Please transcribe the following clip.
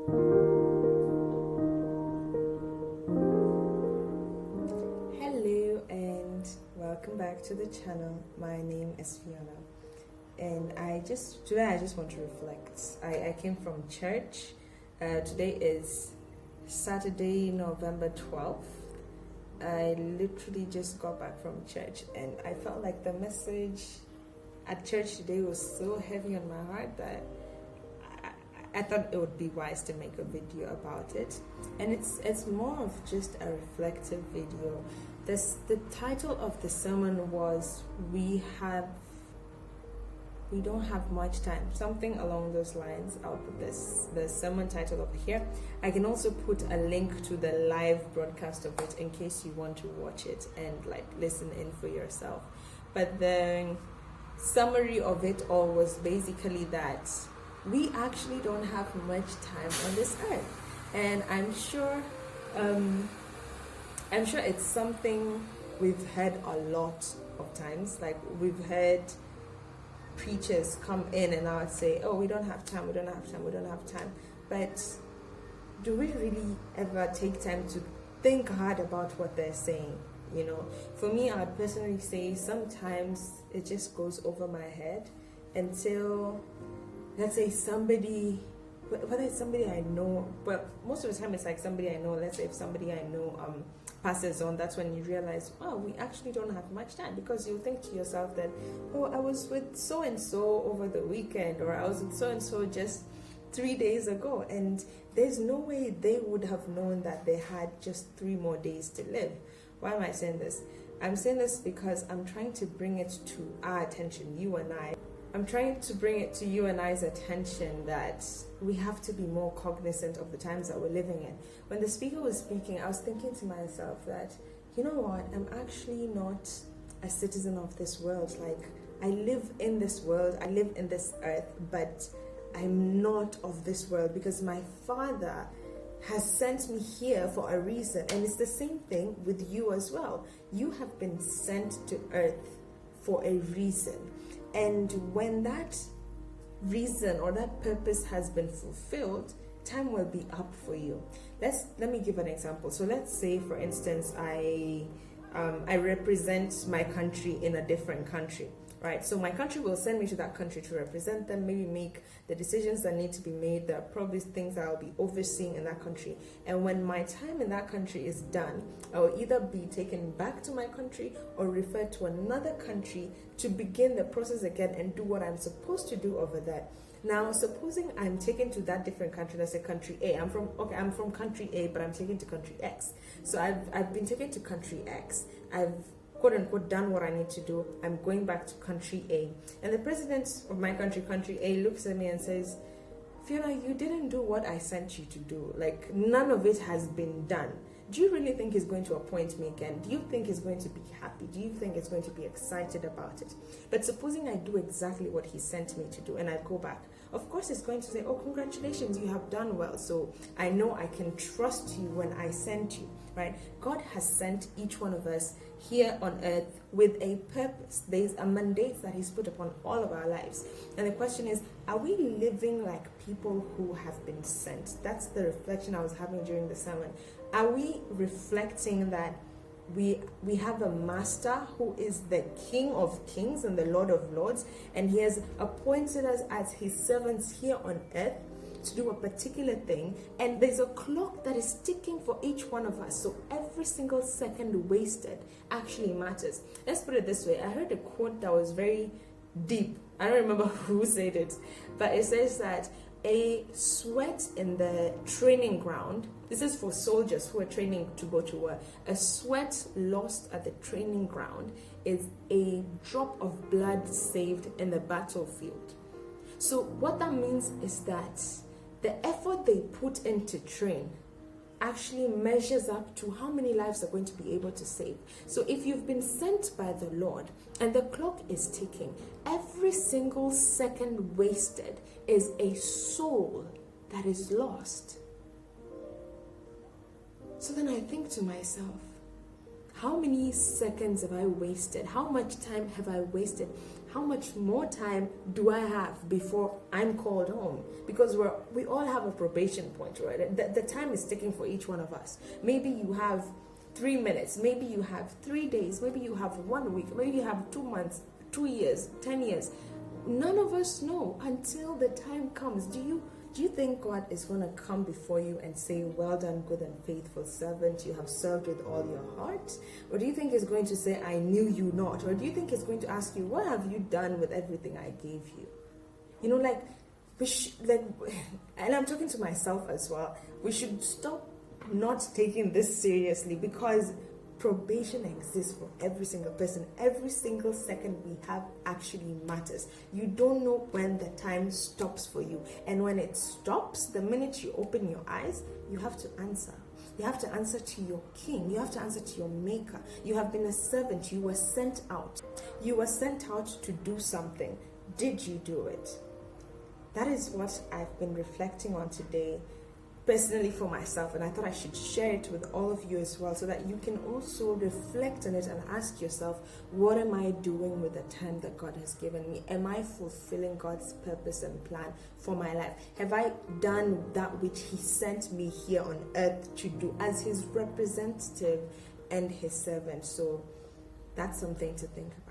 Hello and welcome back to the channel. My name is Fiona, and today I just want to reflect. I came from church. Today is Saturday, November 12th. I literally just got back from church, and I felt like the message at church today was so heavy on my heart that I thought it would be wise to make a video about it. And it's more of just a reflective video. The title of the sermon was we don't have much time, something along those lines. I'll put the sermon title over here. I can also put a link to the live broadcast of it in case you want to watch it and listen in for yourself. But the summary of it all was basically that we actually don't have much time on this earth, and I'm sure it's something we've heard a lot of times. Like, we've heard preachers come in and out say, oh, we don't have time. But do we really ever take time to think hard about what they're saying? For me, I would personally say sometimes it just goes over my head until, let's say, whether it's somebody I know, but most of the time it's like somebody I know. Let's say if somebody I know passes on, that's when you realize, wow, we actually don't have much time, because you think to yourself that, oh, I was with so and so over the weekend, or I was with so and so just 3 days ago, and there's no way they would have known that they had just 3 more days to live. Why am I saying this? I'm saying this because I'm trying to bring it to our attention, you and I. I'm trying to bring it to you and I's attention that we have to be more cognizant of the times that we're living in. When the speaker was speaking, I was thinking to myself that, you know what, I'm actually not a citizen of this world. Like, I live in this world, I live in this earth, but I'm not of this world, because my Father has sent me here for a reason. And it's the same thing with you as well. You have been sent to earth for a reason. And when that reason or that purpose has been fulfilled, time will be up for you. Let me give an example. So let's say, for instance, I represent my country in a different country, right? So my country will send me to that country to represent them, maybe make the decisions that need to be made. There are probably things that I'll be overseeing in that country. And when my time in that country is done, I will either be taken back to my country or referred to another country to begin the process again and do what I'm supposed to do over there. Now, supposing I'm taken to that different country, let's say country A. I'm from country A, but I'm taken to country X. So I've been taken to country X. I've quote unquote done what I need to do. I'm going back to country A. And the president of my country, country A, looks at me and says, Fiona, you didn't do what I sent you to do. Like, none of it has been done. Do you really think he's going to appoint me again? Do you think he's going to be happy? Do you think he's going to be excited about it? But supposing I do exactly what he sent me to do and I go back, of course he's going to say, oh, congratulations, you have done well. So I know I can trust you when I sent you, right? God has sent each one of us here on earth with a purpose. There's a mandate that he's put upon all of our lives. And the question is, are we living like people who have been sent? That's the reflection I was having during the sermon. Are we reflecting that we have a master who is the King of Kings and the Lord of Lords, and he has appointed us as his servants here on earth to do a particular thing, and there's a clock that is ticking for each one of us, so every single second wasted actually matters. Let's put it this way. I heard a quote that was very deep. I don't remember who said it, but it says that a sweat in the training ground, this is for soldiers who are training to go to war, a sweat lost at the training ground is a drop of blood saved in the battlefield. So what that means is that the effort they put in to train actually measures up to how many lives they're going to be able to save. So if you've been sent by the Lord and the clock is ticking, every single second wasted is a soul that is lost. So then I think to myself, how many seconds have I wasted? How much time have I wasted how much more time do I have before I'm called home? Because we all have a probation point, right? The time is ticking for each one of us. Maybe you have 3 minutes, maybe you have 3 days, maybe you have 1 week, maybe you have 2 months, 2 years, 10 years. None of us know until the time comes. Do you think God is going to come before you and say, well done, good and faithful servant, you have served with all your heart? Or do you think he's going to say, I knew you not? Or do you think he's going to ask you, what have you done with everything I gave you? You know, and I'm talking to myself as well, we should stop not taking this seriously, because probation exists for every single person. Every single second we have actually matters. You don't know when the time stops for you, and when it stops, the minute you open your eyes, you have to answer. You have to answer to your king. You have to answer to your maker. You have been a servant. You were sent out. You were sent out to do something. Did you do it? That is what I've been reflecting on today, personally for myself, and I thought I should share it with all of you as well, so that you can also reflect on it and ask yourself, what am I doing with the time that God has given me? Am I fulfilling God's purpose and plan for my life? Have I done that which he sent me here on earth to do as his representative and his servant? So that's something to think about.